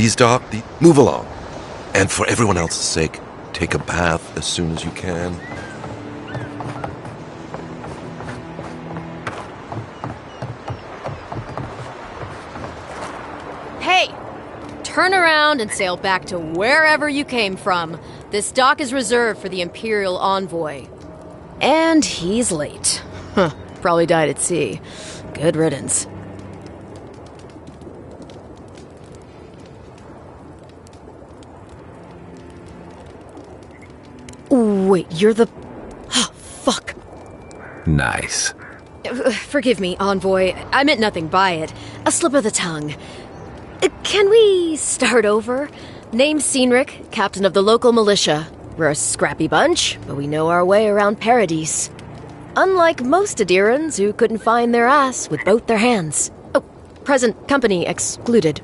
Please, Doc, move along. And for everyone else's sake, take a bath as soon as you can. Hey! Turn around and sail back to wherever you came from. This dock is reserved for the Imperial Envoy. And he's late. Huh, probably died at sea. Good riddance. Wait, you're the... Oh, fuck. Nice. Forgive me, Envoy. I meant nothing by it. A slip of the tongue. Can we start over? Name's Cynric, captain of the local militia. We're a scrappy bunch, but we know our way around Paradise. Unlike most Adirans who couldn't find their ass with both their hands. Oh, present company excluded.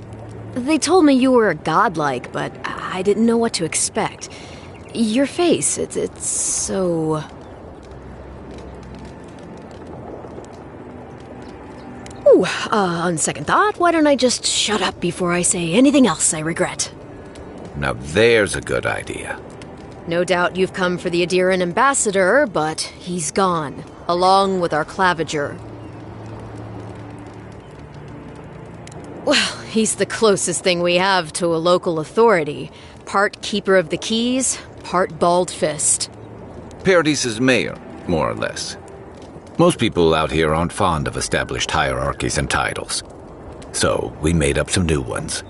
They told me you were godlike, but I didn't know what to expect. Your face, it's so... Ooh, on second thought, why don't I just shut up before I say anything else I regret? Now there's a good idea. No doubt you've come for the Adiran ambassador, but he's gone, along with our claviger. Well, he's the closest thing we have to a local authority. Part keeper of the keys, part bald fist. Paradise's mayor, more or less. Most people out here aren't fond of established hierarchies and titles. So we made up some new ones.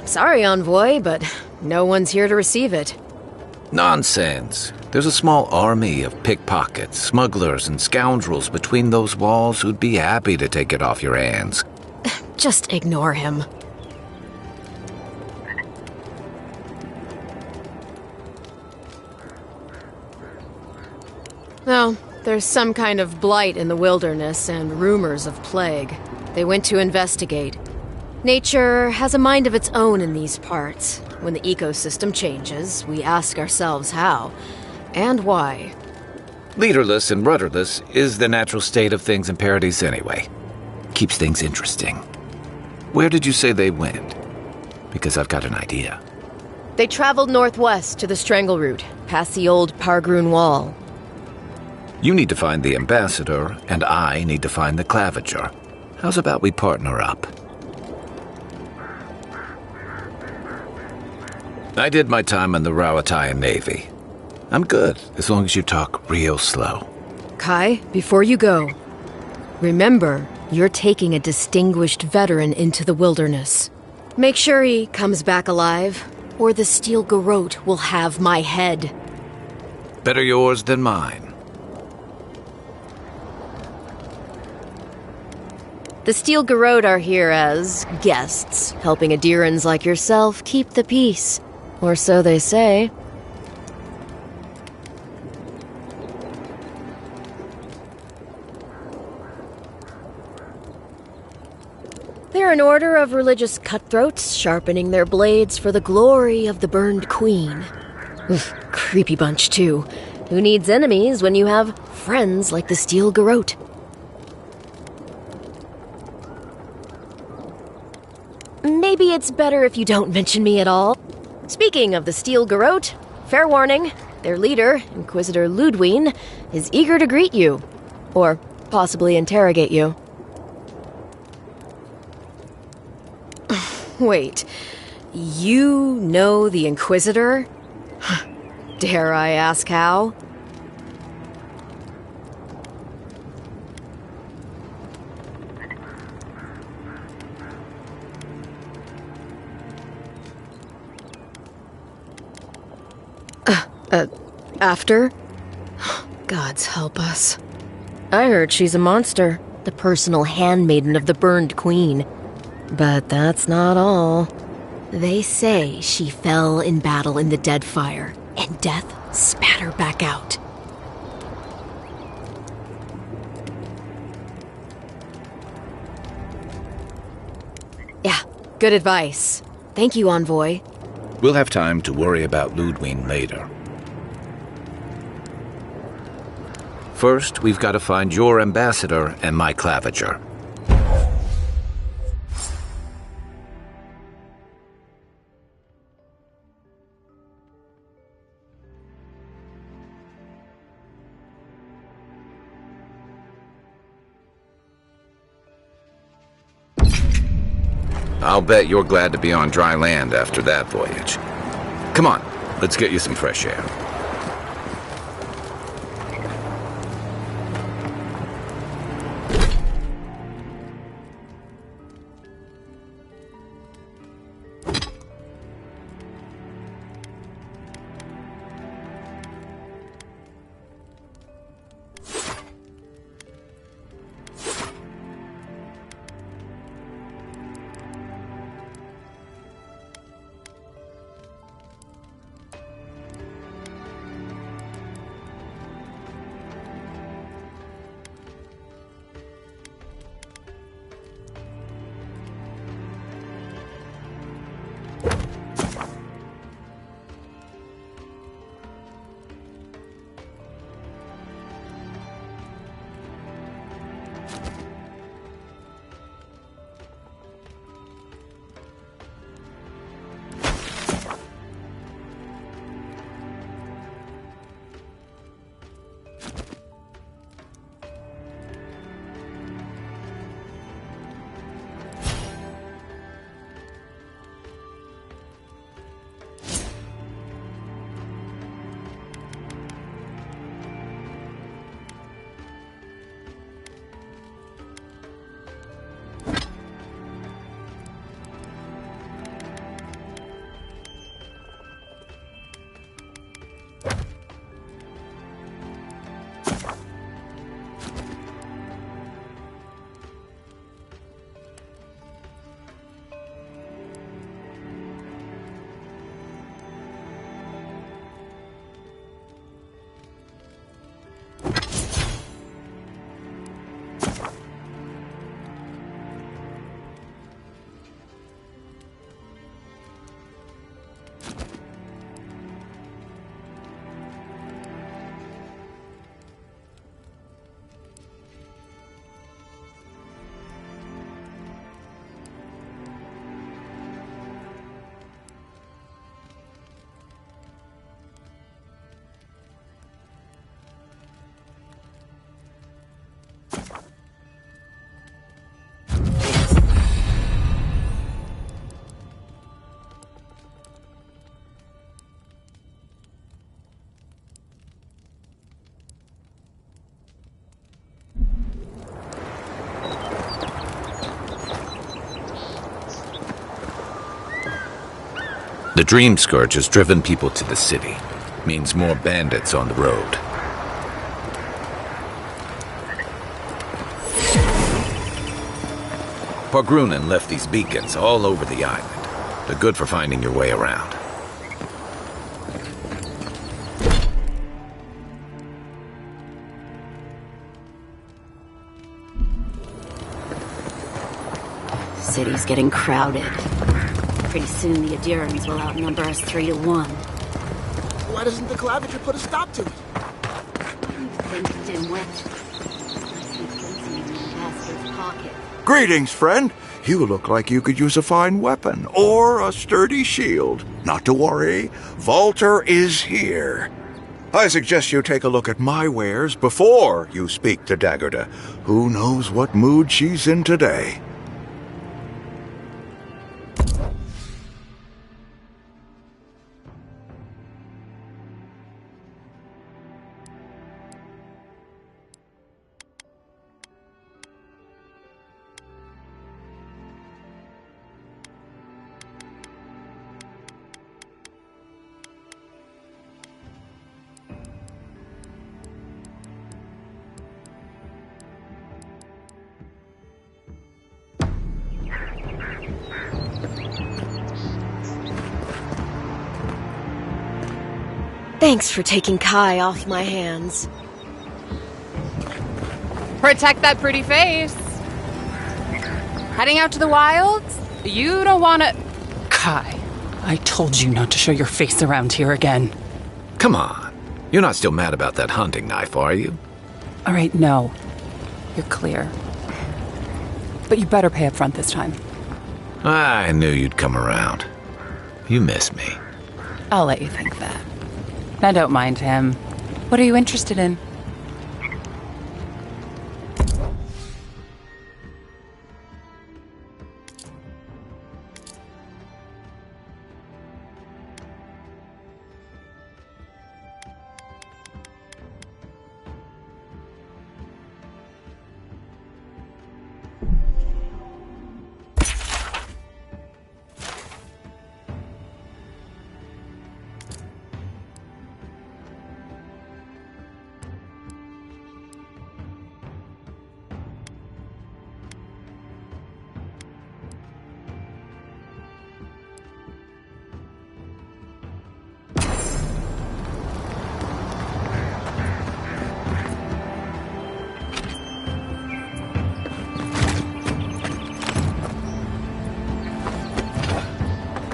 Sorry, Envoy, but no one's here to receive it. Nonsense. There's a small army of pickpockets, smugglers, and scoundrels between those walls who'd be happy to take it off your hands. Just ignore him. No, there's some kind of blight in the wilderness and rumors of plague. They went to investigate. Nature has a mind of its own in these parts. When the ecosystem changes, we ask ourselves how and why. Leaderless and rudderless is the natural state of things in Paradise anyway. Keeps things interesting. Where did you say they went? Because I've got an idea. They traveled northwest to the Strangle Route, past the old Pargroon Wall. You need to find the ambassador, and I need to find the claviger. How's about we partner up? I did my time in the Rawatayan Navy. I'm good, as long as you talk real slow. Kai, before you go, remember, you're taking a distinguished veteran into the wilderness. Make sure he comes back alive, or the Steel Garrote will have my head. Better yours than mine. The Steel Garrote are here as guests, helping Adirans like yourself keep the peace. Or so they say. They're an order of religious cutthroats, sharpening their blades for the glory of the burned queen. Oof, creepy bunch, too. Who needs enemies when you have friends like the Steel Garrote? Maybe it's better if you don't mention me at all. Speaking of the Steel Garrote, fair warning, their leader, Inquisitor Ludwine, is eager to greet you. Or possibly interrogate you. Wait, you know the Inquisitor? Dare I ask how? After? Gods help us. I heard she's a monster, the personal handmaiden of the burned queen. But that's not all. They say she fell in battle in the Deadfire, and death spat her back out. Yeah, good advice. Thank you, Envoy. We'll have time to worry about Ludwine later. First, we've got to find your ambassador and my claviger. I'll bet you're glad to be on dry land after that voyage. Come on, let's get you some fresh air. The Dream Scourge has driven people to the city. Means more bandits on the road. Pargrunen left these beacons all over the island. They're good for finding your way around. City's getting crowded. Pretty soon the Adirans will outnumber us 3-1. Why doesn't the Claviger put a stop to it? Fenced in wet. In the ambassador's pocket. Greetings, friend. You look like you could use a fine weapon or a sturdy shield. Not to worry, Volter is here. I suggest you take a look at my wares before you speak to Daggerda. Who knows what mood she's in today? Thanks for taking Kai off my hands. Protect that pretty face. Heading out to the wilds? You don't want to... Kai, I told you not to show your face around here again. Come on. You're not still mad about that hunting knife, are you? All right, no. You're clear. But you better pay up front this time. I knew you'd come around. You miss me. I'll let you think that. Now don't mind him. What are you interested in?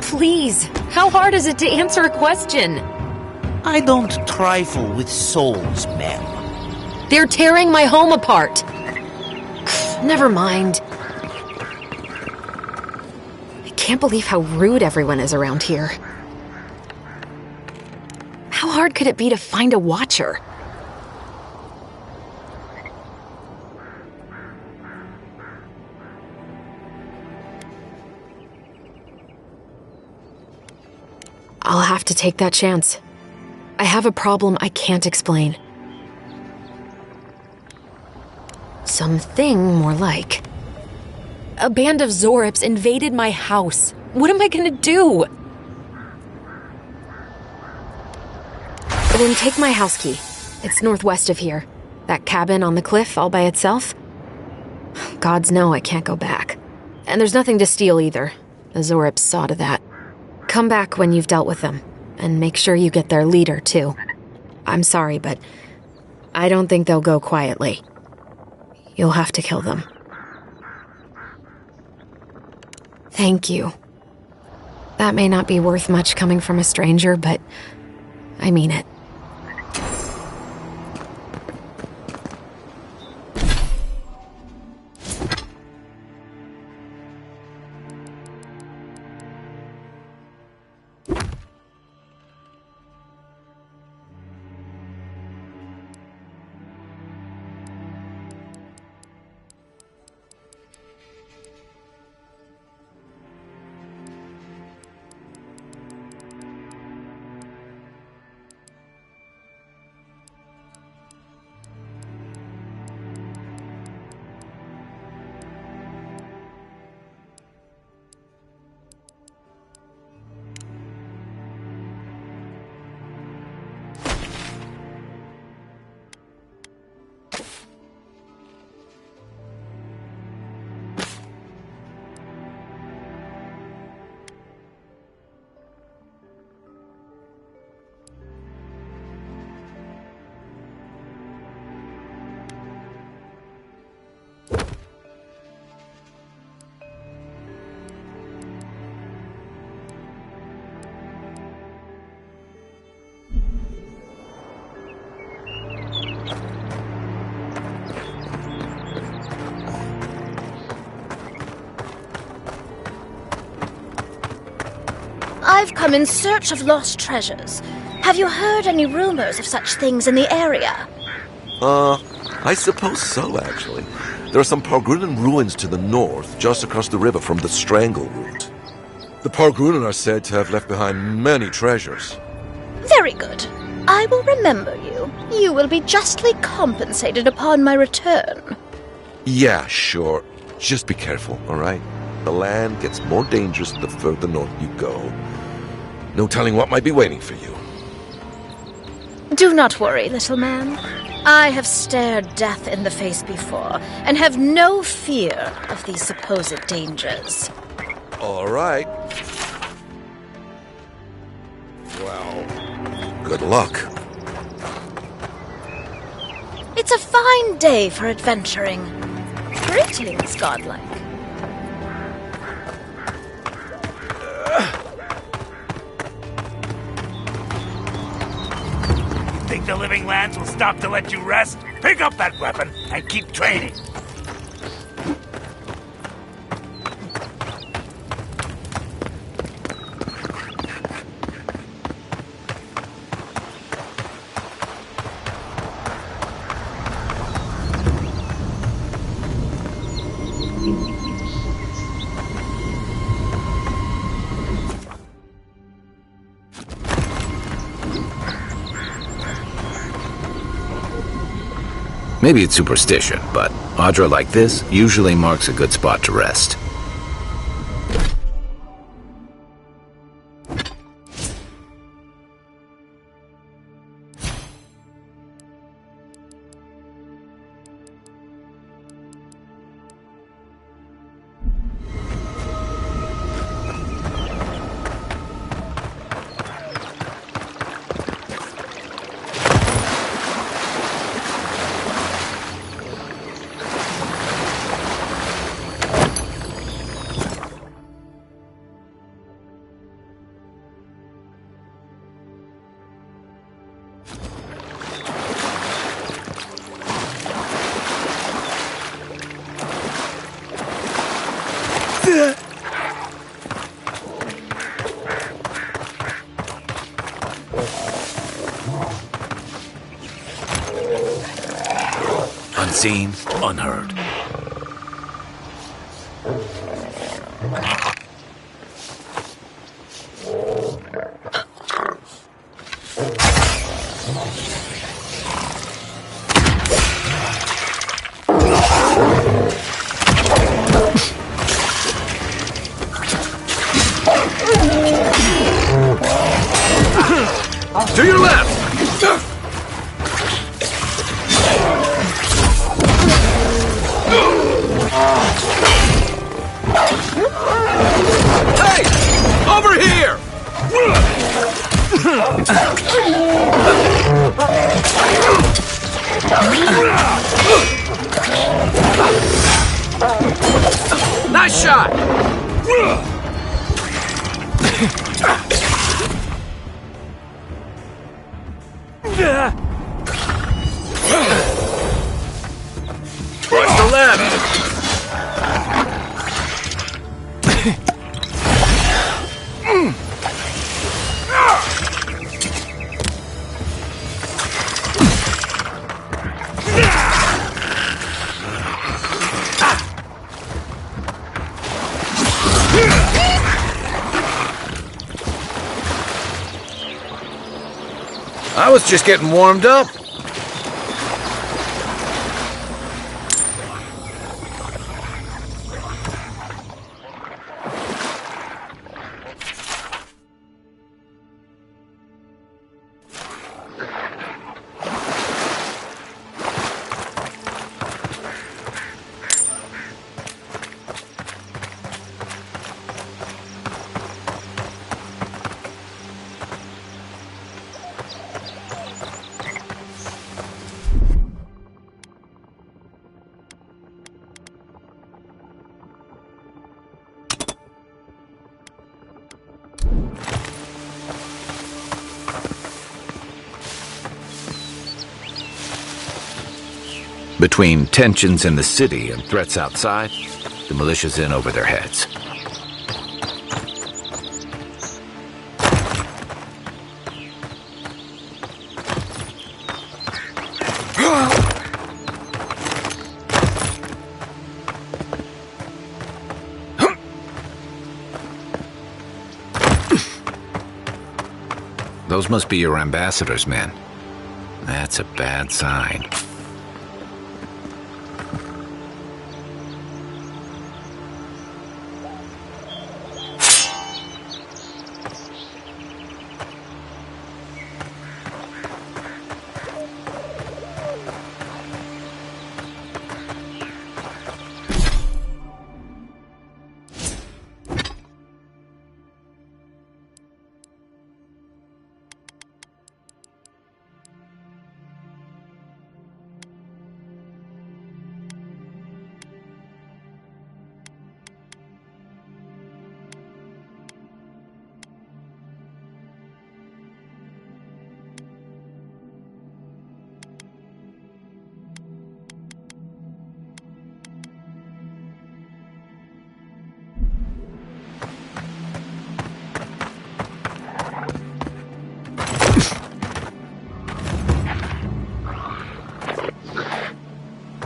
Please, how hard is it to answer a question? I don't trifle with souls, ma'am. They're tearing my home apart. Never mind. I can't believe how rude everyone is around here. How hard could it be to find a watcher? I'll have to take that chance. I have a problem I can't explain. Something more like. A band of Zorips invaded my house. What am I gonna do? Then take my house key. It's northwest of here. That cabin on the cliff all by itself. Gods know I can't go back. And there's nothing to steal either. The Zorips saw to that. Come back when you've dealt with them, and make sure you get their leader, too. I'm sorry, but I don't think they'll go quietly. You'll have to kill them. Thank you. That may not be worth much coming from a stranger, but I mean it. I've come in search of lost treasures. Have you heard any rumors of such things in the area? I suppose so, actually. There are some Pargrunan ruins to the north, just across the river from the Strangle route. The Pargrunan are said to have left behind many treasures. Very good. I will remember you. You will be justly compensated upon my return. Yeah, sure. Just be careful, all right? The land gets more dangerous the further north you go. No telling what might be waiting for you. Do not worry, little man. I have stared death in the face before, and have no fear of these supposed dangers. All right. Well, good luck. It's a fine day for adventuring. Greetings, godlike. Think the living lands will stop to let you rest? Pick up that weapon and keep training. Maybe it's superstition, but Audra like this usually marks a good spot to rest. Unseen, unheard. To your left! Hey! Over here! Nice shot! Watch the left! I was just getting warmed up. Between tensions in the city and threats outside, the militia's in over their heads. Those must be your ambassadors, men. That's a bad sign.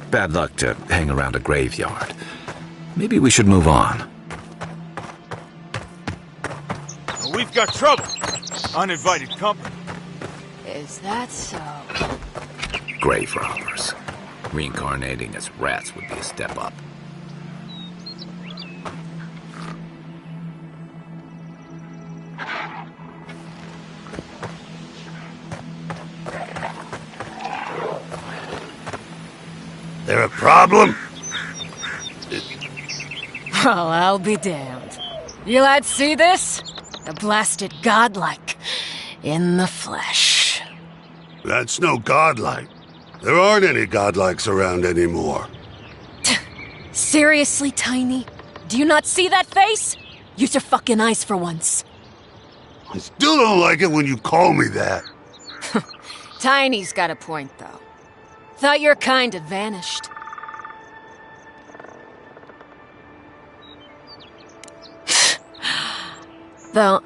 Bad luck to hang around a graveyard. Maybe we should move on. We've got trouble. Uninvited company. Is that so? Grave robbers. Reincarnating as rats would be a step up. There a problem? Well, I'll be damned. You lads see this? The blasted godlike. In the flesh. That's no godlike. There aren't any godlikes around anymore. Seriously, Tiny? Do you not see that face? Use your fucking eyes for once. I still don't like it when you call me that. Tiny's got a point, though. Thought your kind had vanished. Though,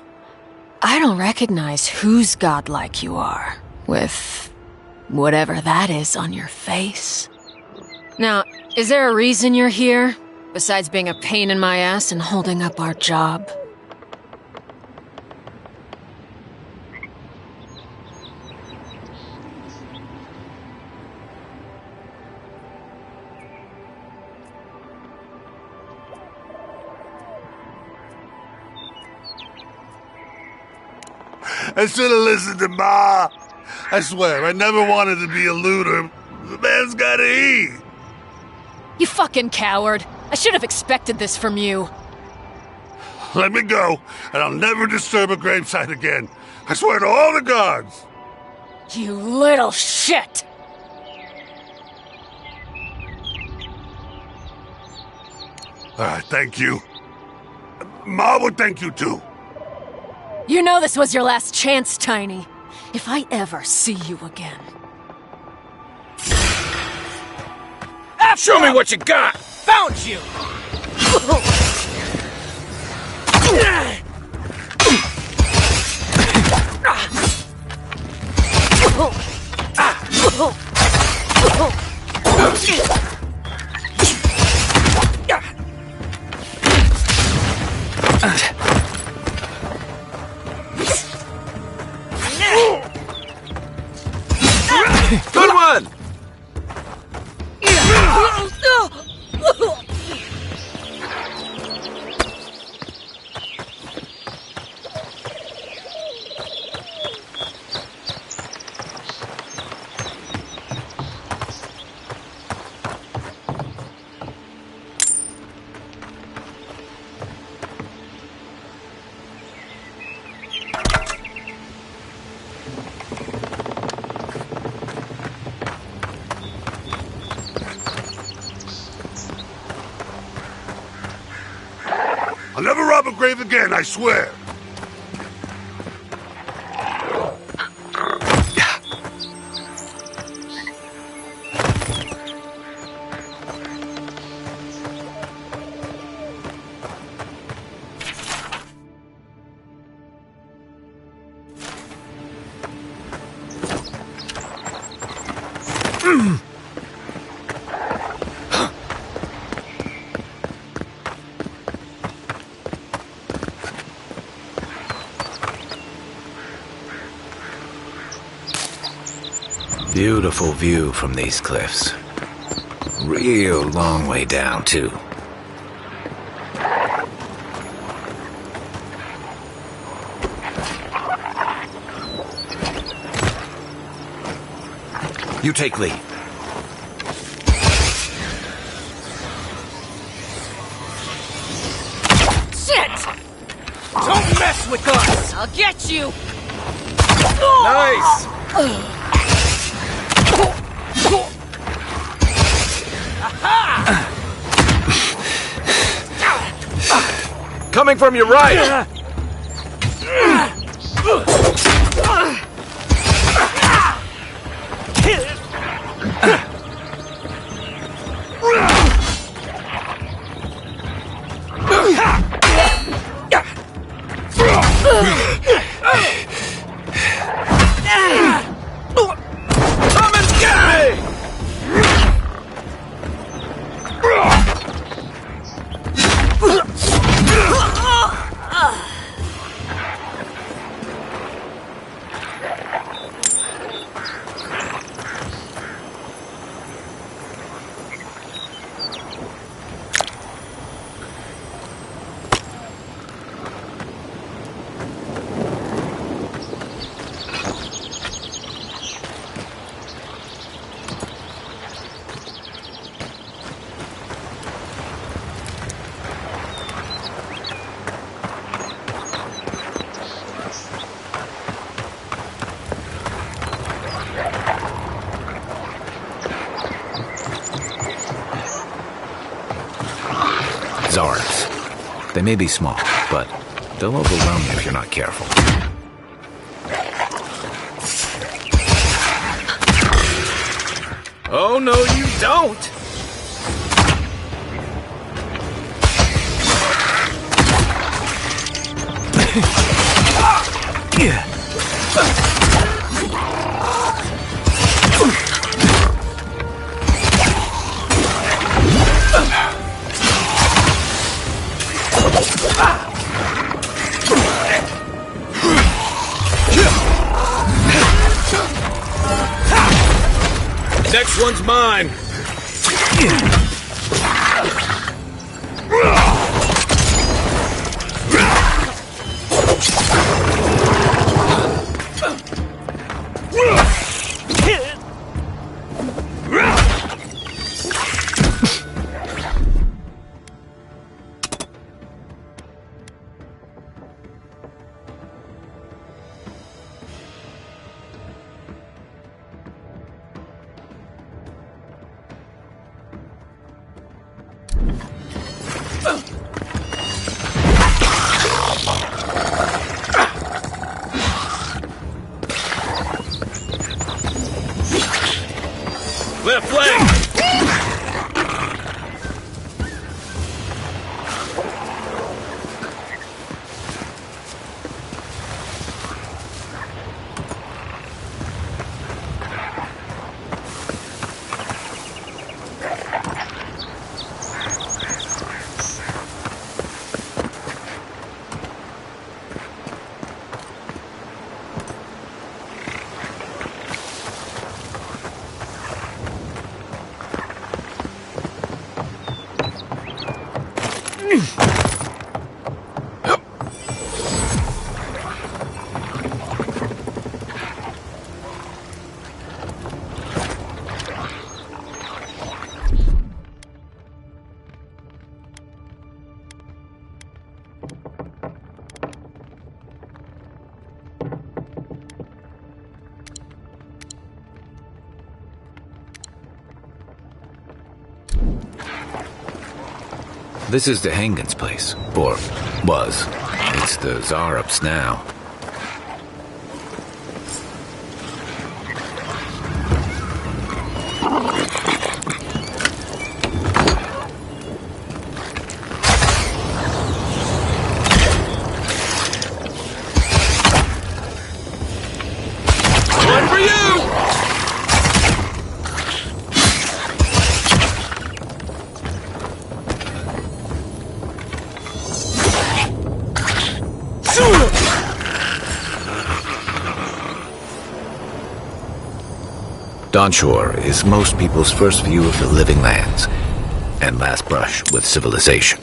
I don't recognize whose godlike you are, with whatever that is on your face. Now, is there a reason you're here, besides being a pain in my ass and holding up our job? I should have listened to Ma. I swear, I never wanted to be a looter. The man's gotta eat. You fucking coward. I should have expected this from you. Let me go, and I'll never disturb a gravesite again. I swear to all the gods. You little shit! All right, thank you. Ma would thank you too. You know this was your last chance, Tiny. If I ever see you again. Show me what you got! Found you! Good one! I'll never rob a grave again, I swear. Beautiful view from these cliffs. Real long way down, too. You take lead. Shit! Don't mess with us! I'll get you! Nice! Coming from your right! Come and get me! Zards. They may be small, but they'll overwhelm you if you're not careful. Oh, no, you don't! Next one's mine! Left flank! This is the Hangen's place, or was. It's the Zarup's now. One for you! Dawnshore is most people's first view of the living lands, and last brush with civilization.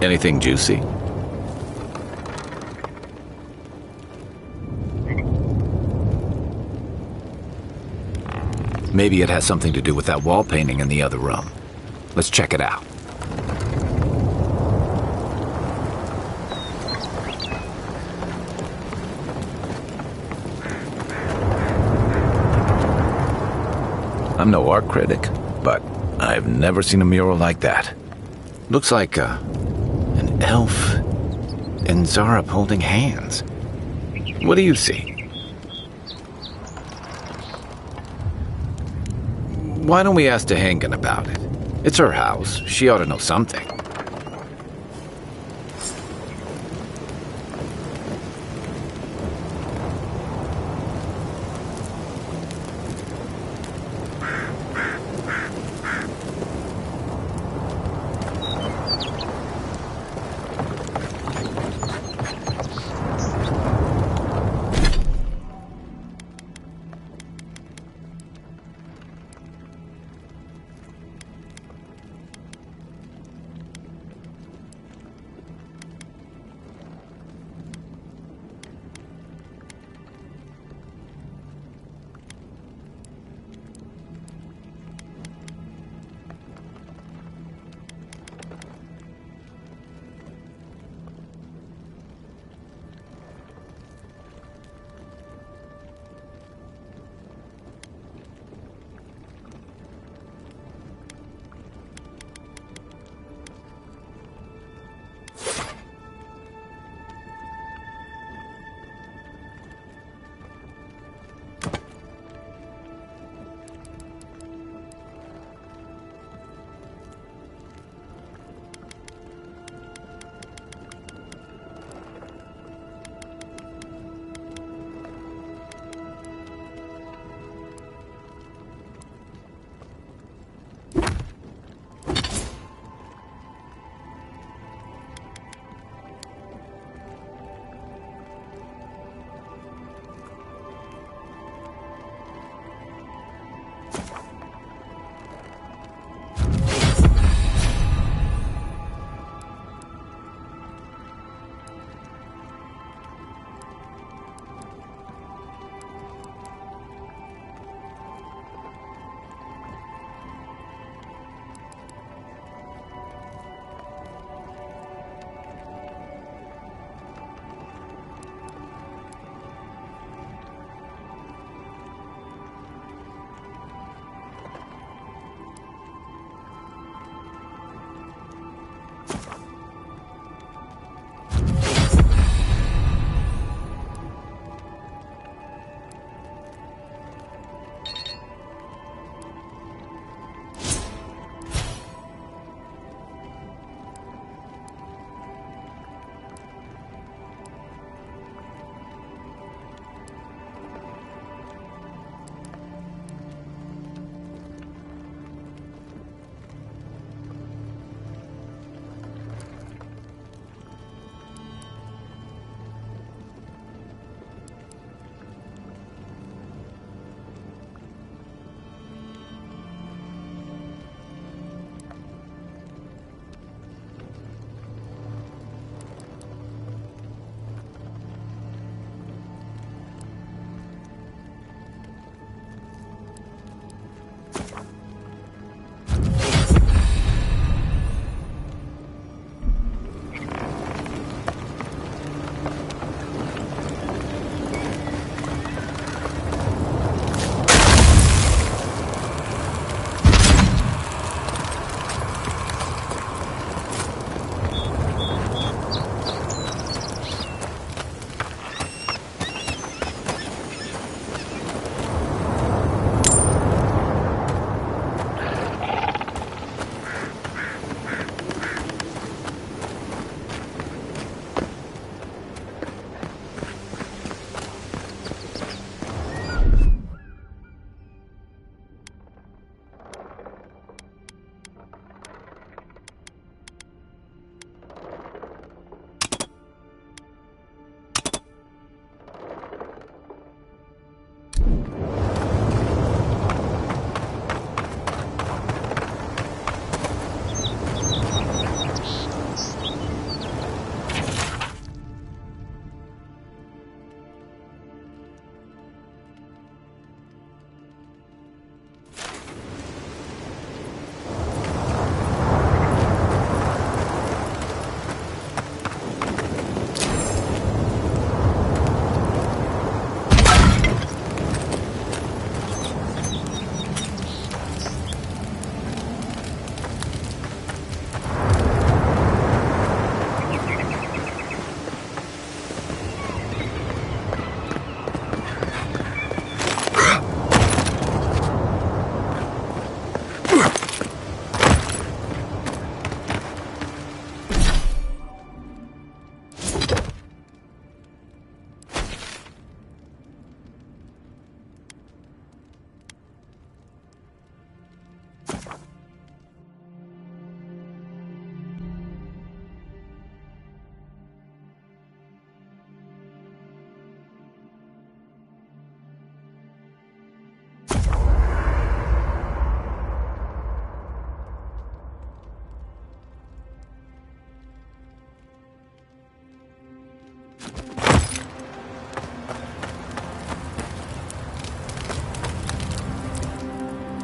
Anything juicy? Maybe it has something to do with that wall painting in the other room. Let's check it out. I'm no art critic, but I've never seen a mural like that. Looks like an elf and Zarab holding hands. What do you see? Why don't we ask Tehangan about it? It's her house. She ought to know something.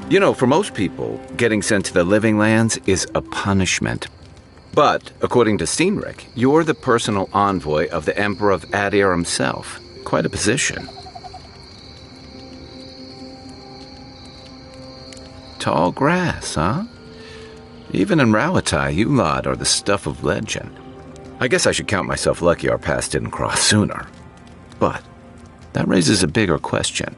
You know, for most people, getting sent to the Living Lands is a punishment. But, according to Steenrick, you're the personal envoy of the Emperor of Adir himself. Quite a position. Tall grass, huh? Even in Rawatai, you lot are the stuff of legend. I guess I should count myself lucky our paths didn't cross sooner. But that raises a bigger question.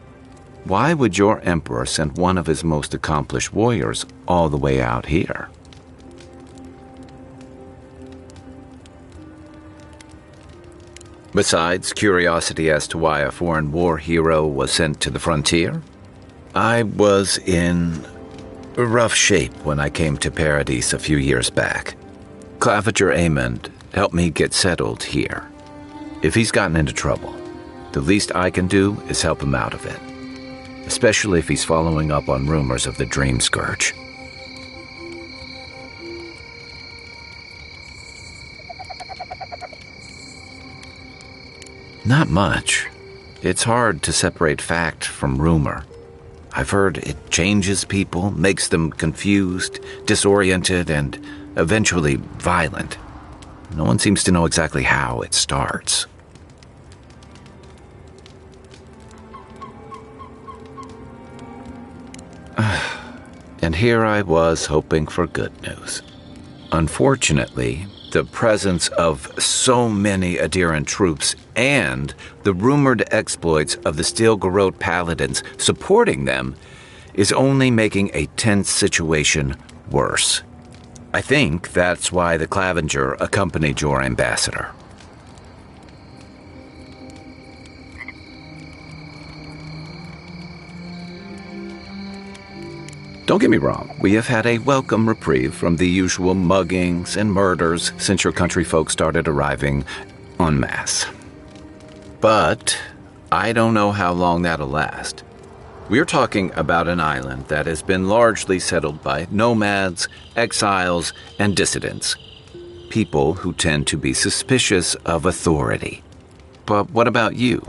Why would your emperor send one of his most accomplished warriors all the way out here? Besides curiosity as to why a foreign war hero was sent to the frontier, I was in rough shape when I came to Paradise a few years back. Claviger Amond helped me get settled here. If he's gotten into trouble, the least I can do is help him out of it. Especially if he's following up on rumors of the Dream Scourge. Not much. It's hard to separate fact from rumor. I've heard it changes people, makes them confused, disoriented, and eventually violent. No one seems to know exactly how it starts. And here I was hoping for good news. Unfortunately, the presence of so many Adiran troops and the rumored exploits of the Steel-Garrote paladins supporting them is only making a tense situation worse. I think that's why the Clavinger accompanied your ambassador. Don't get me wrong, we have had a welcome reprieve from the usual muggings and murders since your country folk started arriving en masse. But I don't know how long that'll last. We're talking about an island that has been largely settled by nomads, exiles, and dissidents. People who tend to be suspicious of authority. But what about you?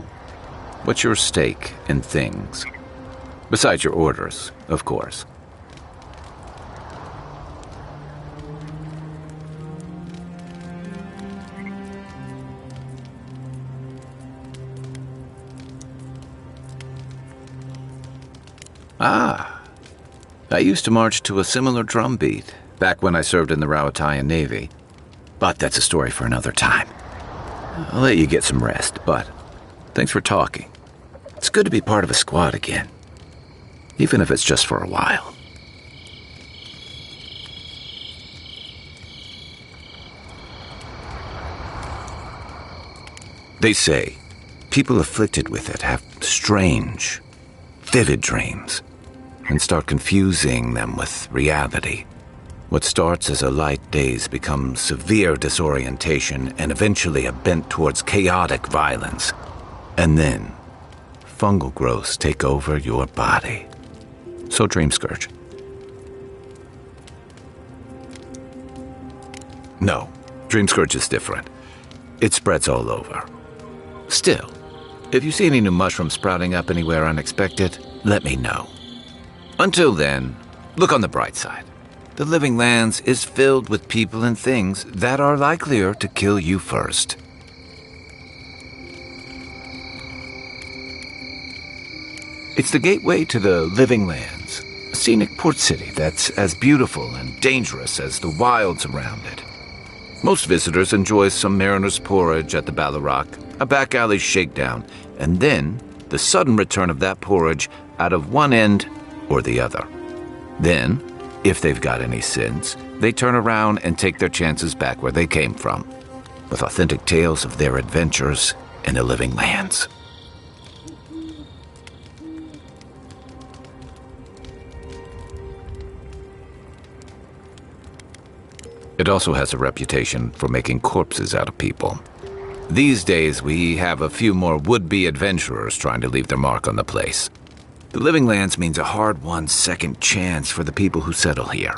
What's your stake in things? Besides your orders, of course. I used to march to a similar drumbeat back when I served in the Rawatayan Navy. But that's a story for another time. I'll let you get some rest, but thanks for talking. It's good to be part of a squad again, even if it's just for a while. They say people afflicted with it have strange, vivid dreams and start confusing them with reality. What starts as a light daze becomes severe disorientation and eventually a bent towards chaotic violence. And then, fungal growths take over your body. So Dream Scourge. No, Dream Scourge is different. It spreads all over. Still, if you see any new mushrooms sprouting up anywhere unexpected, let me know. Until then, look on the bright side. The Living Lands is filled with people and things that are likelier to kill you first. It's the gateway to the Living Lands, a scenic port city that's as beautiful and dangerous as the wilds around it. Most visitors enjoy some mariner's porridge at the Ballarrock, a back alley shakedown, and then the sudden return of that porridge out of one end or the other. Then, if they've got any sins, they turn around and take their chances back where they came from, with authentic tales of their adventures in the Living Lands. It also has a reputation for making corpses out of people. These days, we have a few more would-be adventurers trying to leave their mark on the place. The Living Lands means a hard-won second chance for the people who settle here.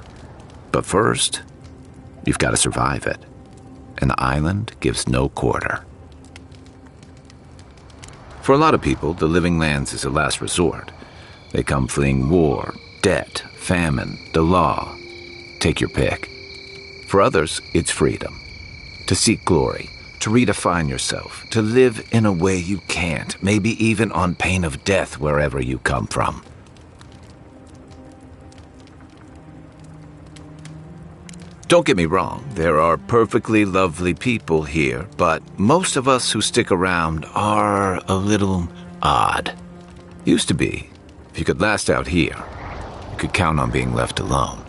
But first, you've got to survive it. And the island gives no quarter. For a lot of people, the Living Lands is a last resort. They come fleeing war, debt, famine, the law. Take your pick. For others, it's freedom. To seek glory, to redefine yourself, to live in a way you can't, maybe even on pain of death wherever you come from. Don't get me wrong, there are perfectly lovely people here, but most of us who stick around are a little odd. Used to be. If you could last out here, you could count on being left alone.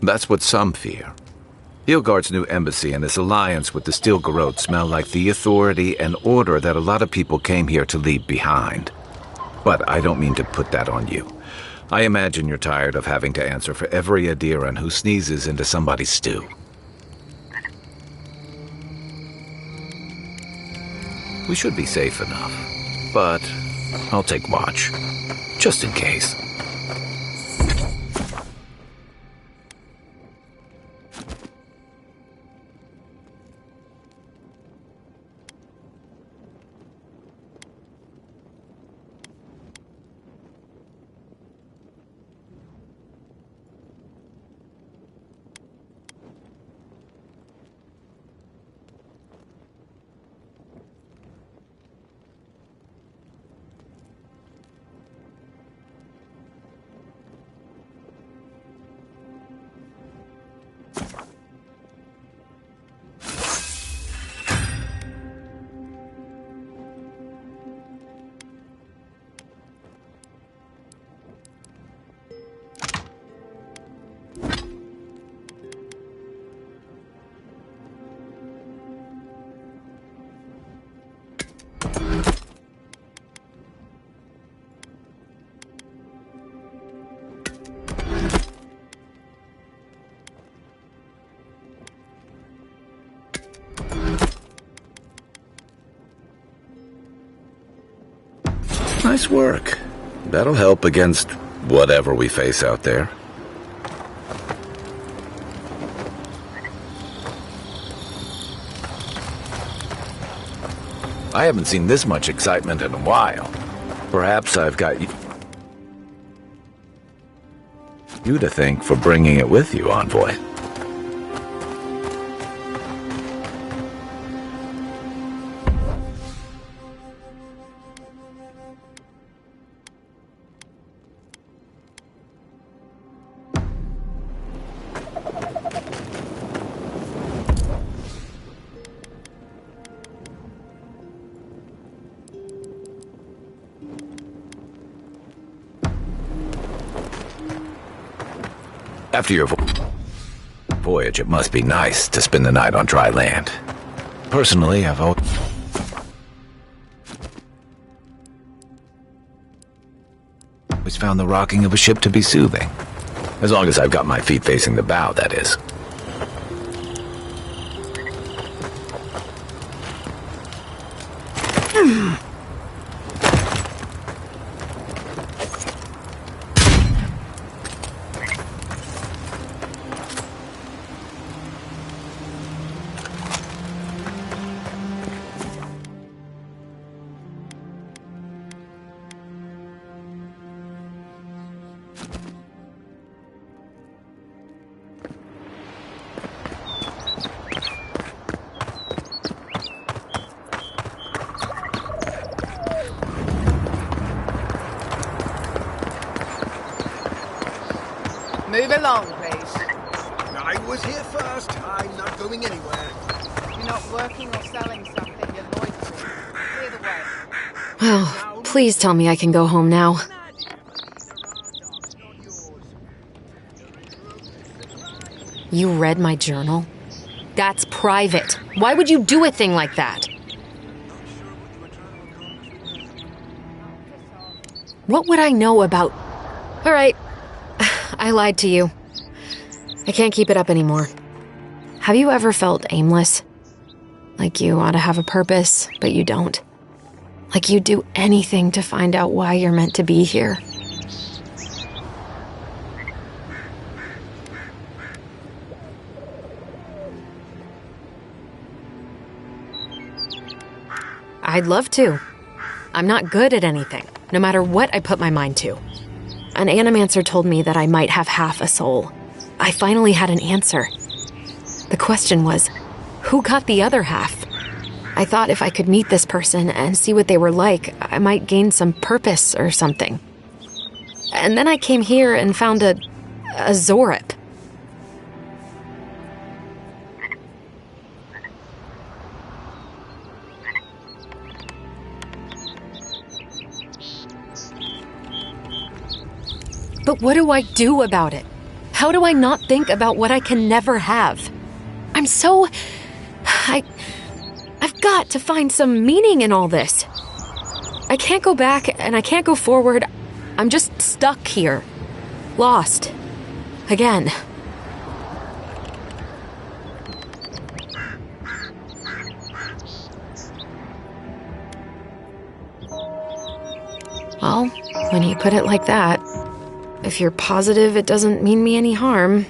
That's what some fear. Hilgard's new embassy and his alliance with the Stilgarode smell like the authority and order that a lot of people came here to leave behind. But I don't mean to put that on you. I imagine you're tired of having to answer for every Adiran who sneezes into somebody's stew. We should be safe enough, but I'll take watch, just in case. Nice work. That'll help against whatever we face out there. I haven't seen this much excitement in a while. Perhaps I've got you to thank for bringing it with you, Envoy. After your voyage, it must be nice to spend the night on dry land. Personally, I've always found the rocking of a ship to be soothing. As long as I've got my feet facing the bow, that is. Move along, please. I was here first. I'm not going anywhere. You're not working or selling something, you're loitering. Clear the way. Oh, please tell me I can go home now. You read my journal? That's private. Why would you do a thing like that? What would I know about... All right, I lied to you. I can't keep it up anymore. Have you ever felt aimless? Like you ought to have a purpose, but you don't? Like you'd do anything to find out why you're meant to be here? I'd love to. I'm not good at anything, no matter what I put my mind to. An animancer told me that I might have half a soul. I finally had an answer. The question was, who got the other half? I thought if I could meet this person and see what they were like, I might gain some purpose or something. And then I came here and found a Zorip. But what do I do about it? How do I not think about what I can never have? I've got to find some meaning in all this. I can't go back and I can't go forward. I'm just stuck here. Lost. Again. Well, when you put it like that, if you're positive it doesn't mean me any harm,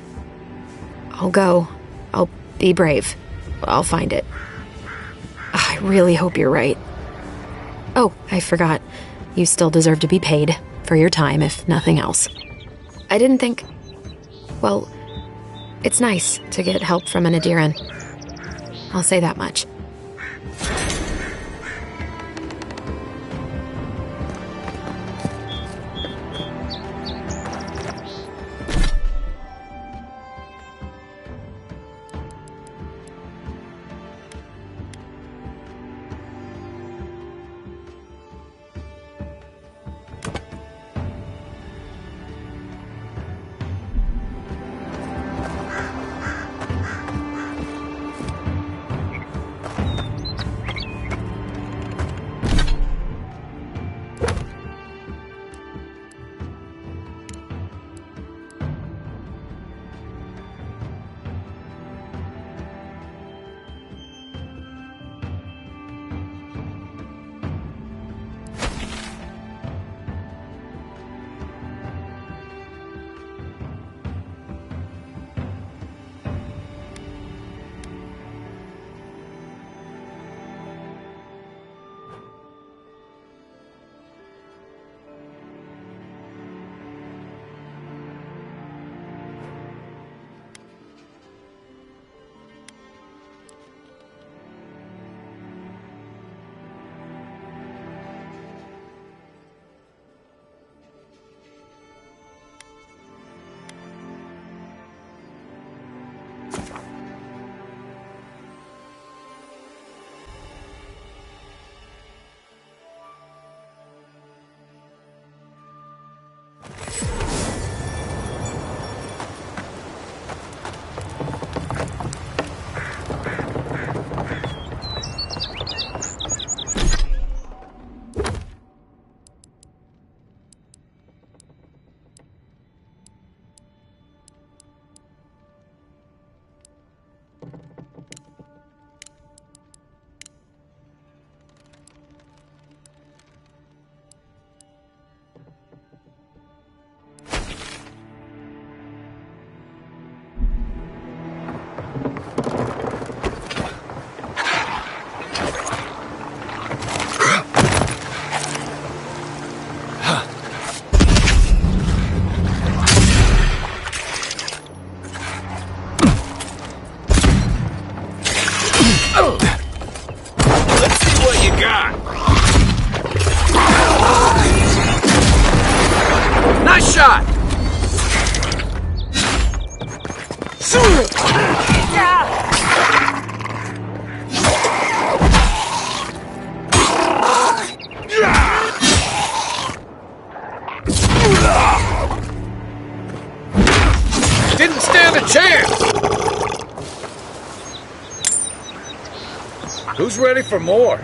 I'll go. I'll be brave. I'll find it. I really hope you're right. Oh, I forgot. You still deserve to be paid for your time, if nothing else. I didn't think... Well, it's nice to get help from an Adiran. I'll say that much. Didn't stand a chance! Who's ready for more?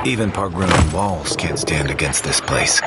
Even Pargrunan walls can't stand against this place.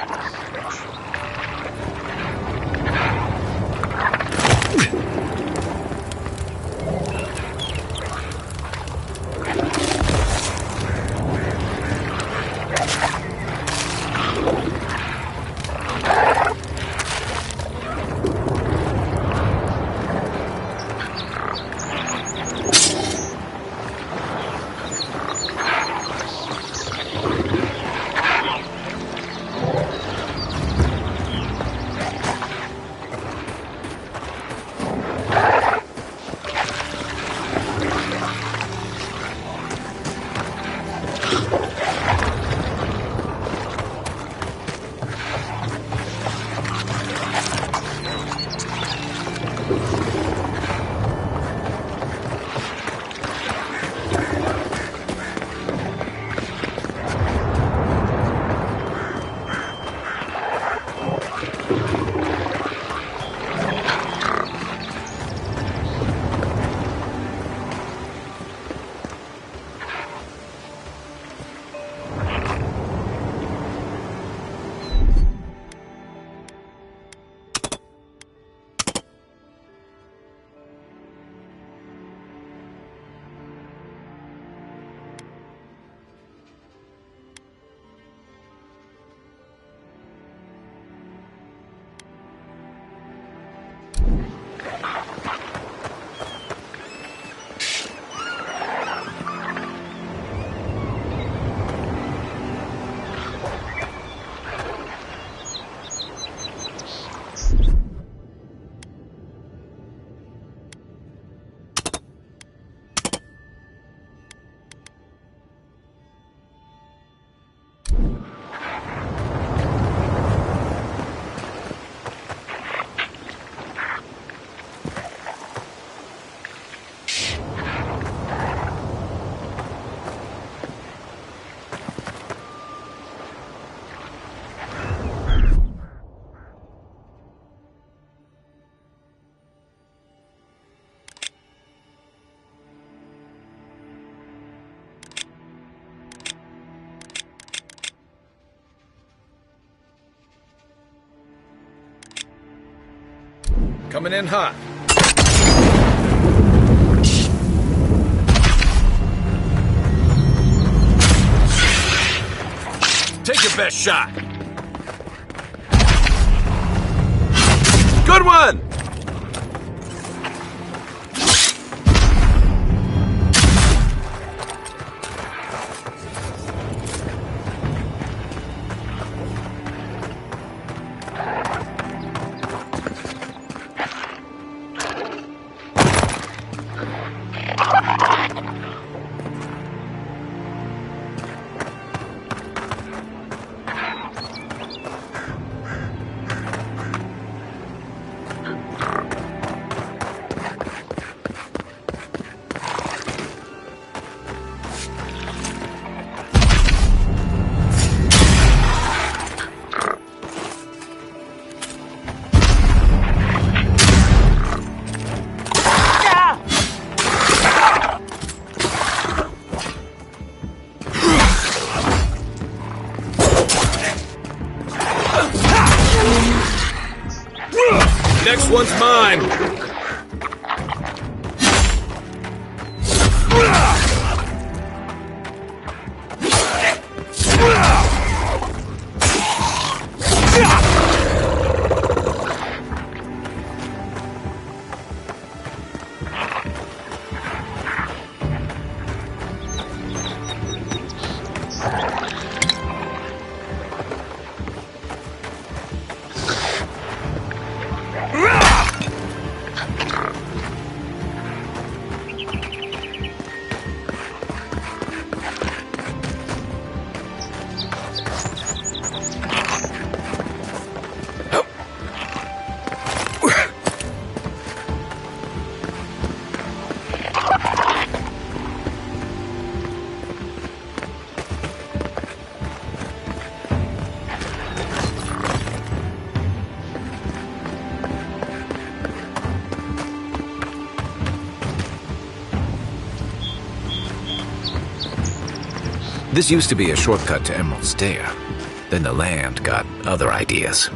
Coming in hot. Take your best shot. Good one! Next one's mine. This used to be a shortcut to Emerald Stair. Then the land got other ideas.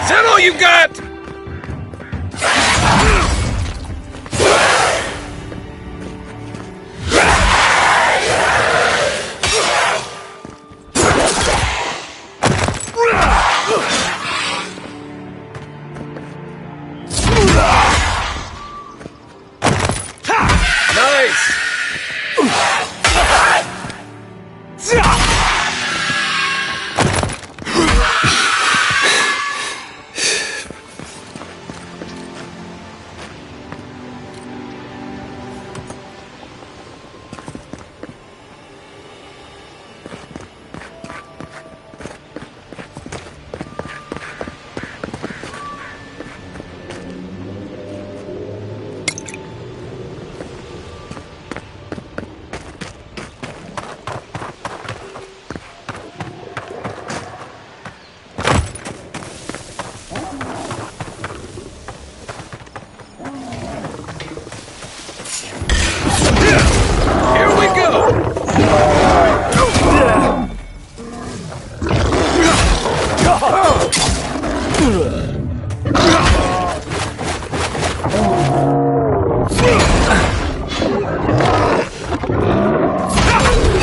Is that all you got?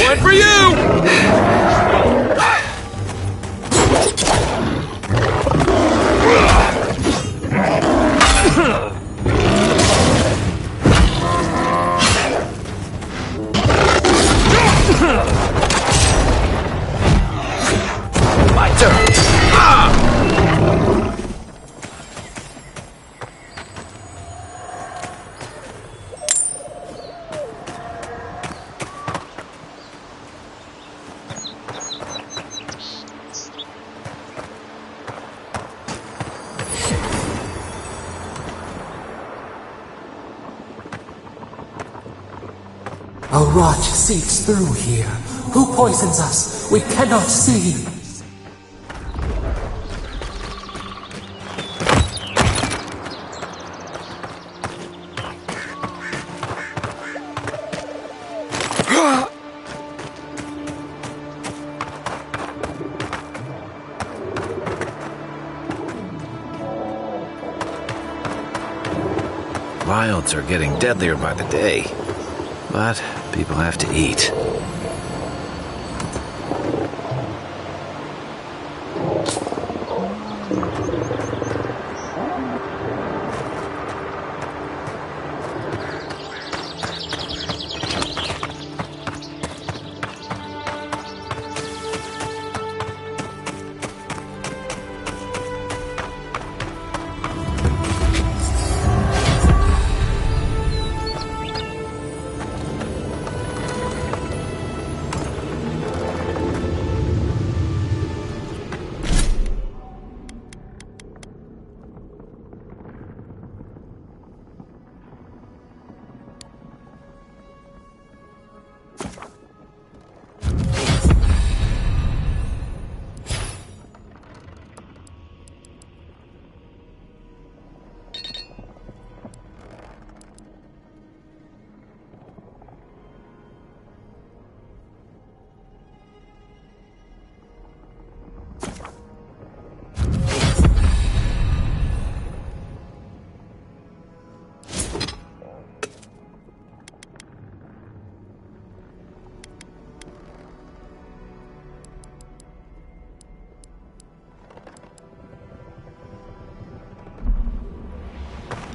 One for you! My turn! A rot seeps through here. Who poisons us? We cannot see. Wilds are getting deadlier by the day. But people have to eat.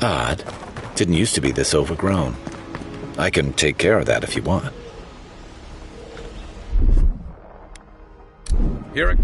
Odd. Didn't used to be this overgrown. I can take care of that if you want. Here it...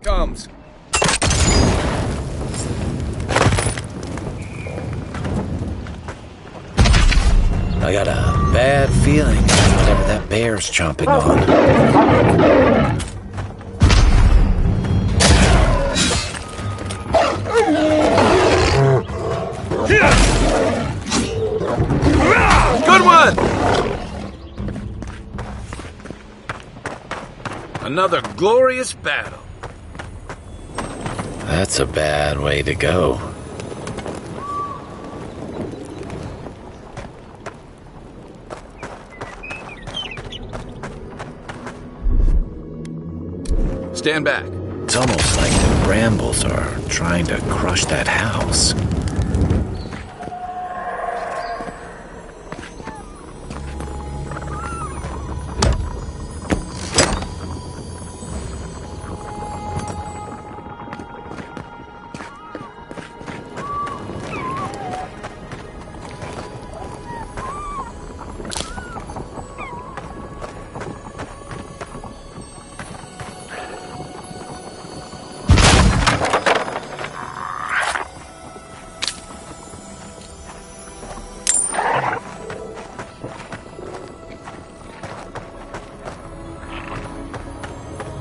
comes. I got a bad feeling about whatever that bear's chomping on. Good one! Another glorious battle. That's a bad way to go. Stand back. It's almost like the brambles are trying to crush that house.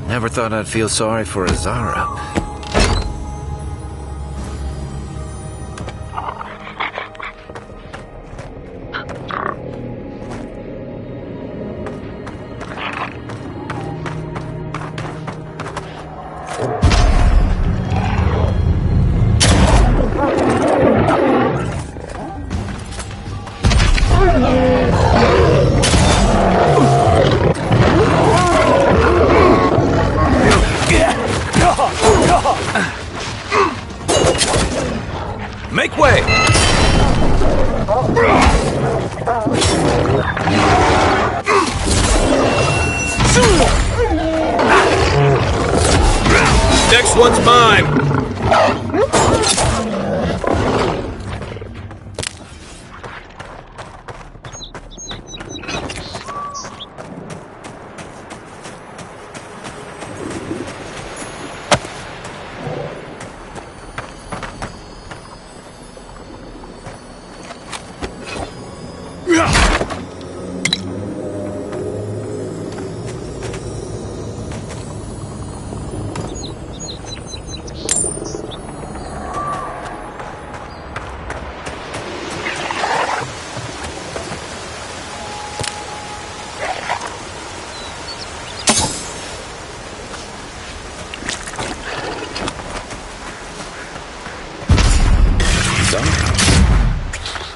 Never thought I'd feel sorry for Azara. Make way! Next one's mine!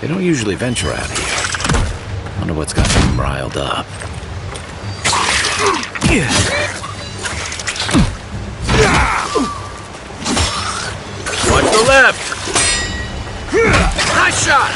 They don't usually venture out here. Wonder what's got them riled up. Watch the left! Nice shot!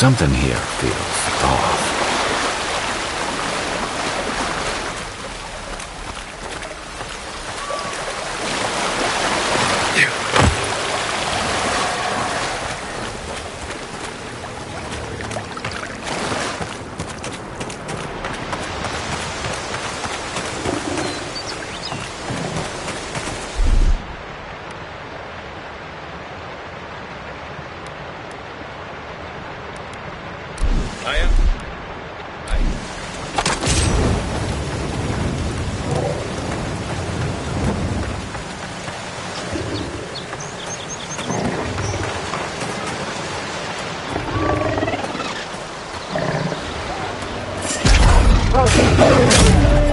Something here feels off.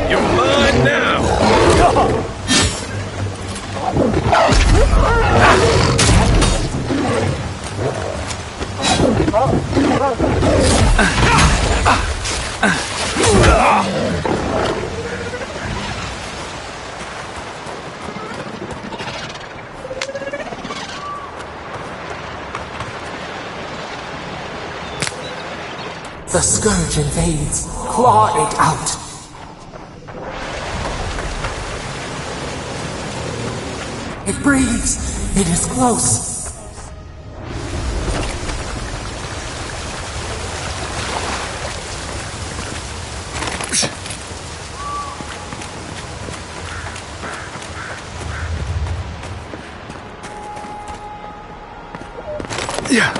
You're mine now! The scourge invades. Claw it out. It breathes. It is close. Yeah.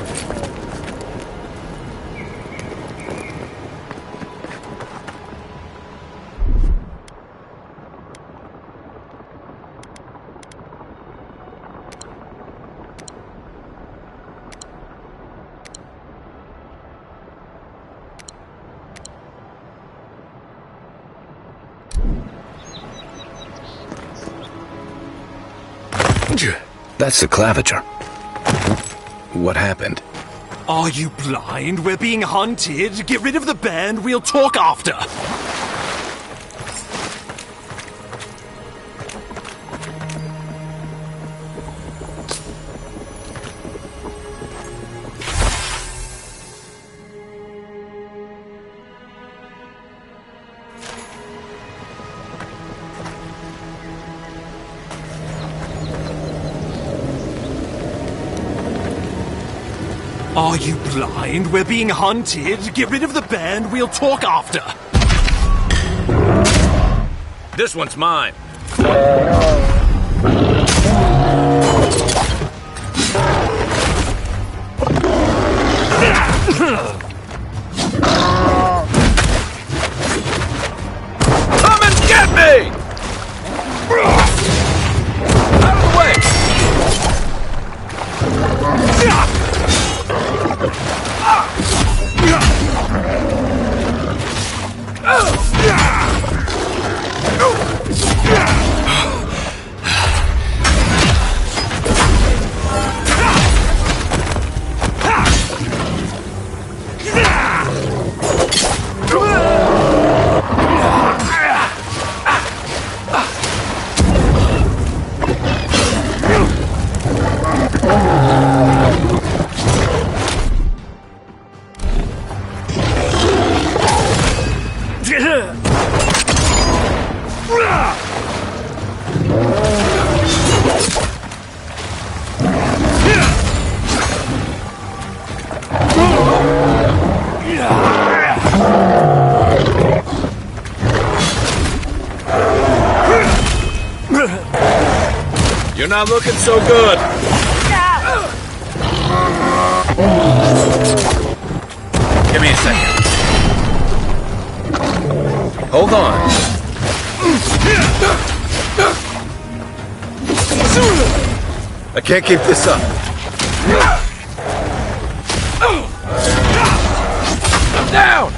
That's the claviger. What happened? Are you blind? We're being hunted. Get rid of the band. We'll talk after. Are you blind? We're being hunted. Get rid of the band. We'll talk after. This one's mine. Come and get me! Out of the way! You're not looking so good. Give me a second. Hold on. I can't keep this up. Down!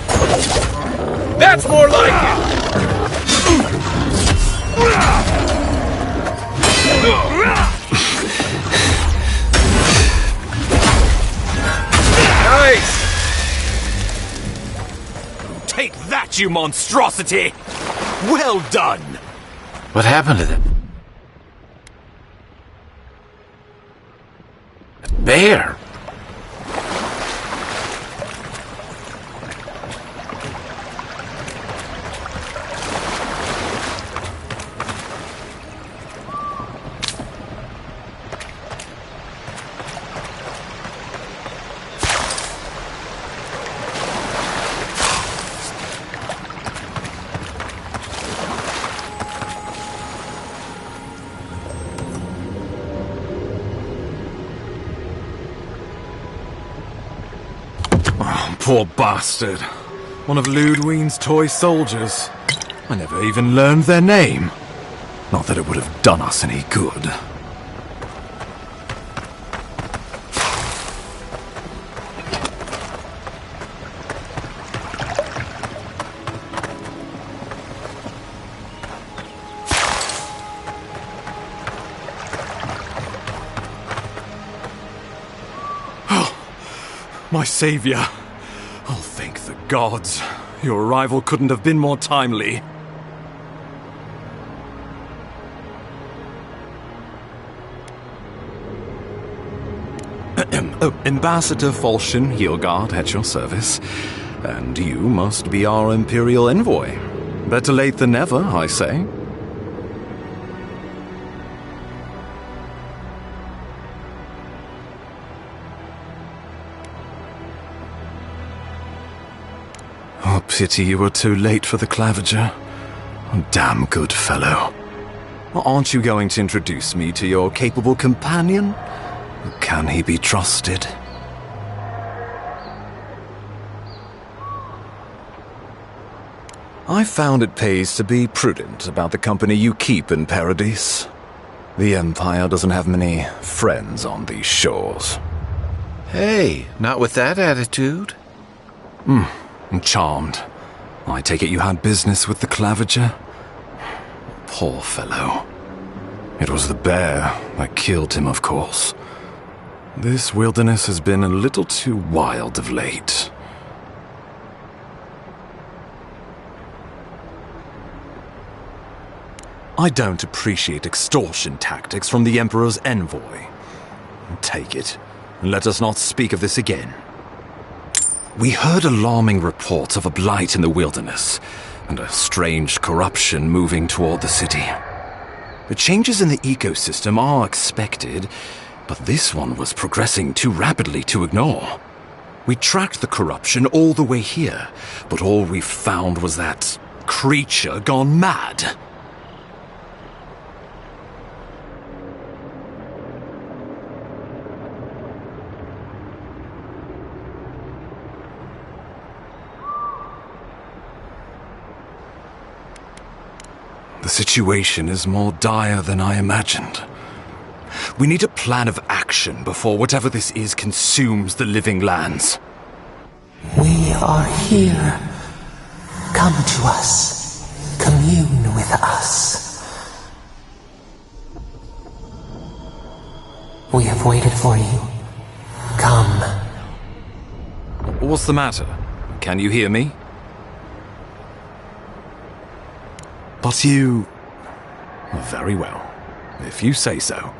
That's more like it! Nice! Take that, you monstrosity! Well done! What happened to them? A bear? poor bastard. One of Ludwine's toy soldiers. I never even learned their name. Not that it would have done us any good. My savior. Oh, thank the gods. Your arrival couldn't have been more timely. Ambassador Falchion Heelguard at your service. And you must be our Imperial envoy. Better late than never, I say. Oh, pity you were too late for the claviger. Oh, damn good fellow. Aren't you going to introduce me to your capable companion? Can he be trusted? I found it pays to be prudent about the company you keep in Paradise. The Empire doesn't have many friends on these shores. Hey, not with that attitude. I'm charmed. I take it you had business with the claviger? Poor fellow. It was the bear that killed him, of course. This wilderness has been a little too wild of late. I don't appreciate extortion tactics from the Emperor's envoy. Take it, and let us not speak of this again. We heard alarming reports of a blight in the wilderness, and a strange corruption moving toward the city. The changes in the ecosystem are expected, but this one was progressing too rapidly to ignore. We tracked the corruption all the way here, but all we found was that creature gone mad. The situation is more dire than I imagined. We need a plan of action before whatever this is consumes the living lands. We are here. Come to us. Commune with us. We have waited for you. Come. What's the matter? Can you hear me? But you... Very well, if you say so.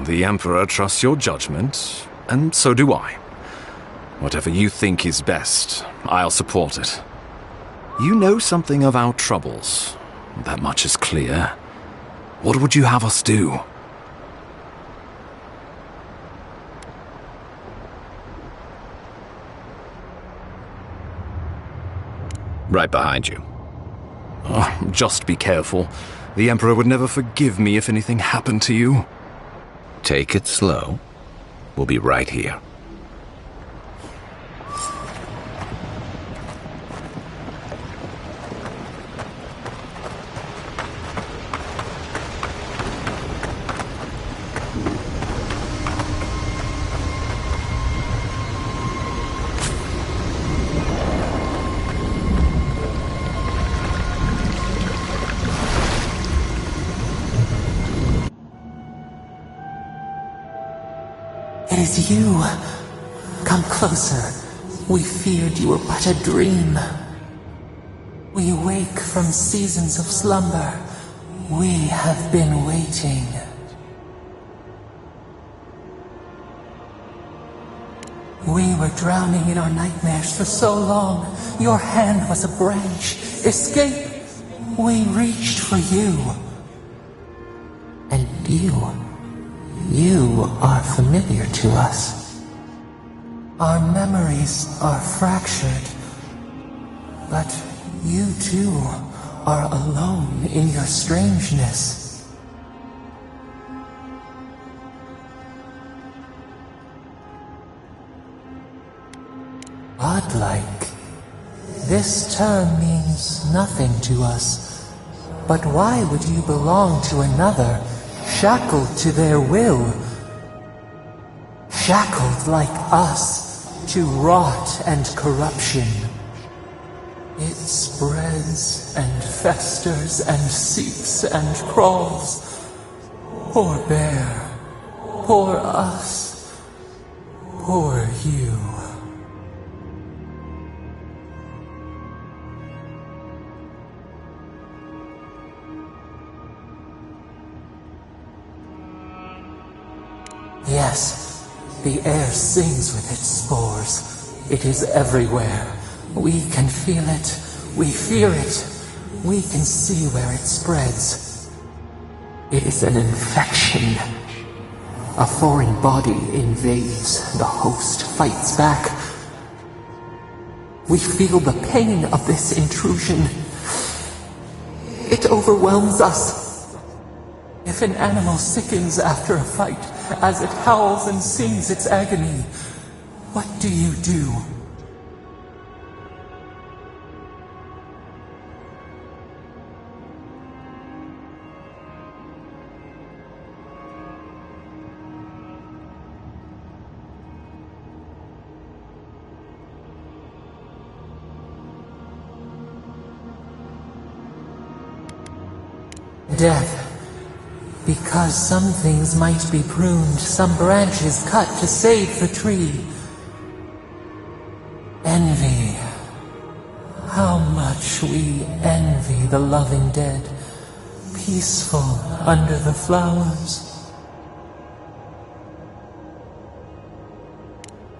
The Emperor trusts your judgment, and so do I. Whatever you think is best, I'll support it. You know something of our troubles. That much is clear. What would you have us do? Right behind you. Oh, just be careful. The Emperor would never forgive me if anything happened to you. Take it slow. We'll be right here. It is you. Come closer. We feared you were but a dream. We awake from seasons of slumber. We have been waiting. We were drowning in our nightmares for so long. Your hand was a branch. Escape! We reached for you. And you are familiar to us. Our memories are fractured. But you too are alone in your strangeness. Godlike. This term means nothing to us. But why would you belong to another, shackled to their will? Shackled like us to rot and corruption. It spreads and festers and seeps and crawls. Poor bear, poor us, poor you. Yes, the air sings with its spores. It is everywhere. We can feel it. We fear it. We can see where it spreads. It is an infection. A foreign body invades. The host fights back. We feel the pain of this intrusion. It overwhelms us. If an animal sickens after a fight, as it howls and sings its agony, what do you do? Death. Because some things might be pruned, some branches cut to save the tree. Envy. How much we envy the loving dead, peaceful under the flowers.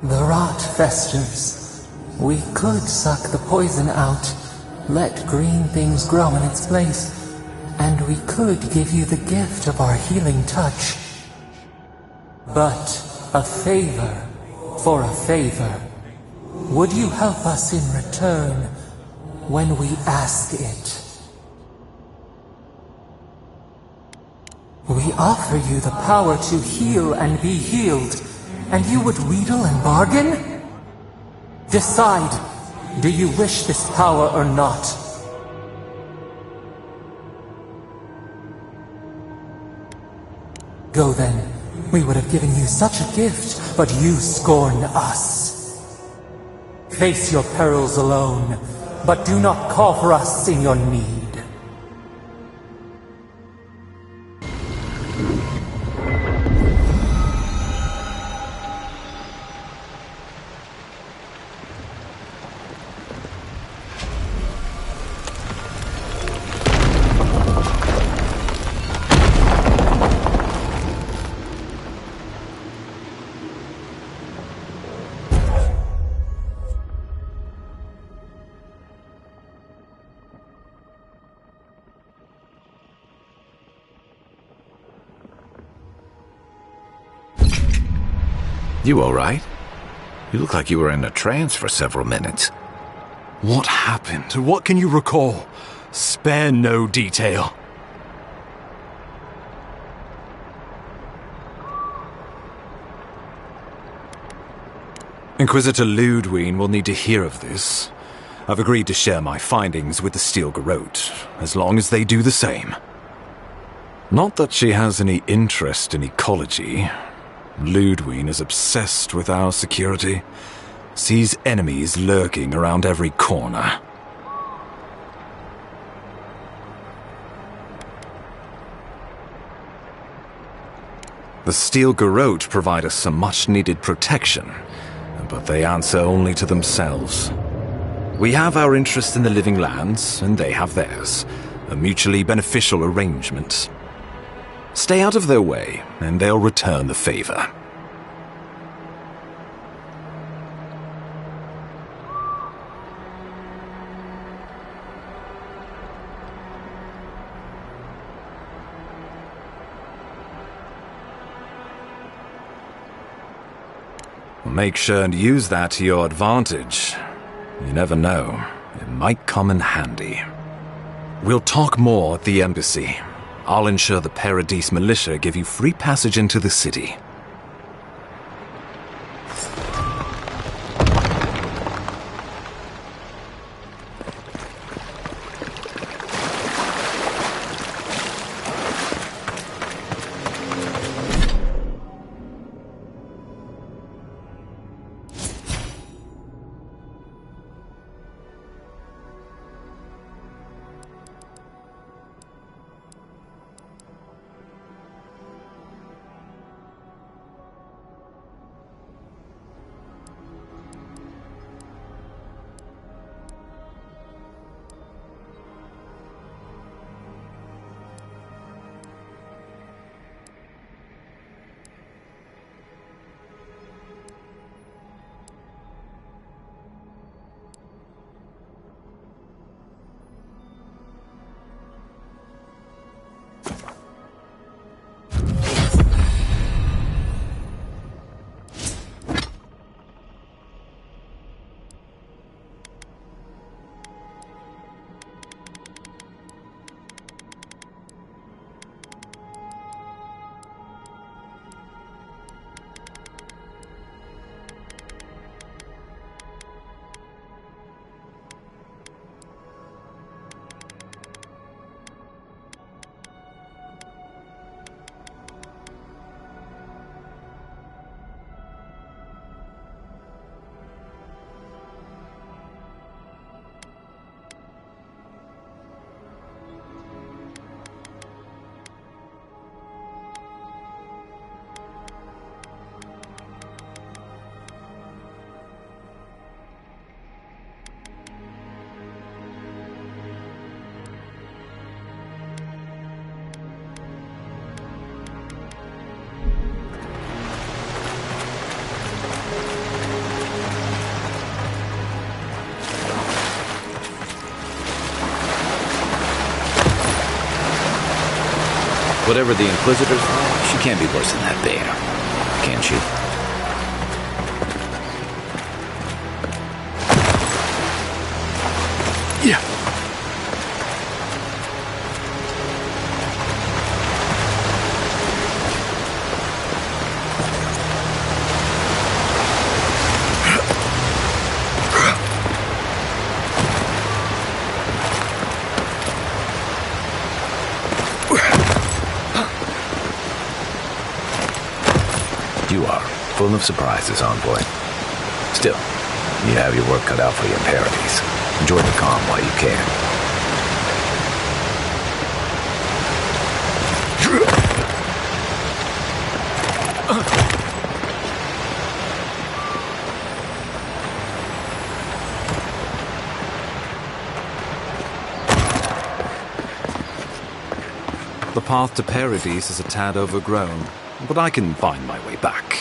The rot festers. We could suck the poison out, let green things grow in its place. And we could give you the gift of our healing touch. But a favor for a favor. Would you help us in return when we ask it? We offer you the power to heal and be healed, and you would wheedle and bargain? Decide, do you wish this power or not? Go then. We would have given you such a gift, but you scorn us. Face your perils alone, but do not call for us in your need. You all right? You look like you were in a trance for several minutes. What happened? What can you recall? Spare no detail. Inquisitor Ludwine will need to hear of this. I've agreed to share my findings with the Steel Garrote, as long as they do the same. Not that she has any interest in ecology. Ludwine is obsessed with our security, sees enemies lurking around every corner. The Steel Garrote provide us some much-needed protection, but they answer only to themselves. We have our interest in the living lands, and they have theirs, a mutually beneficial arrangement. Stay out of their way, and they'll return the favor. Make sure and use that to your advantage. You never know. It might come in handy. We'll talk more at the embassy. I'll ensure the Paradise militia give you free passage into the city. Whatever the Inquisitors are, she can't be worse than that bear. Can she? Yeah. You are full of surprises, Envoy. Still, you have your work cut out for you in Paradise. Enjoy the calm while you can. The path to Paradise is a tad overgrown, but I can find my way back.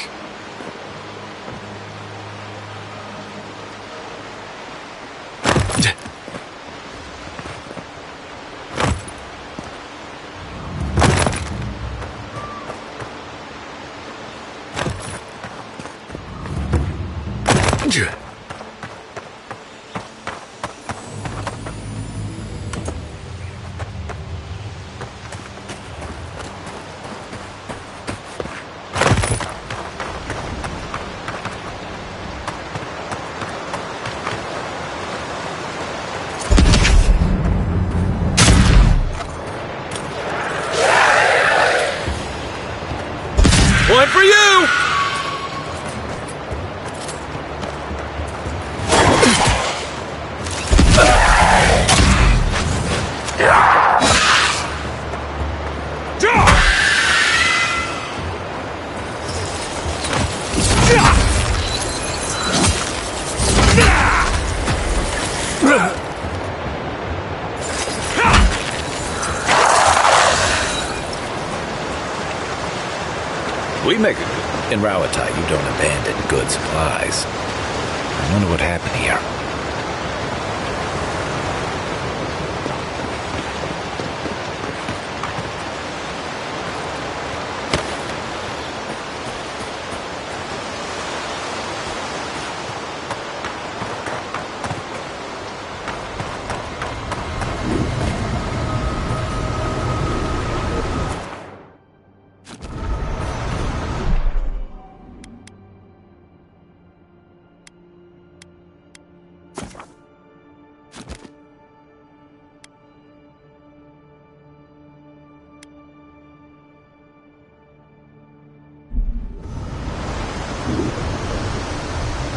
One for you! We make it. In Rawatite, you don't abandon good supplies. I wonder what happened here.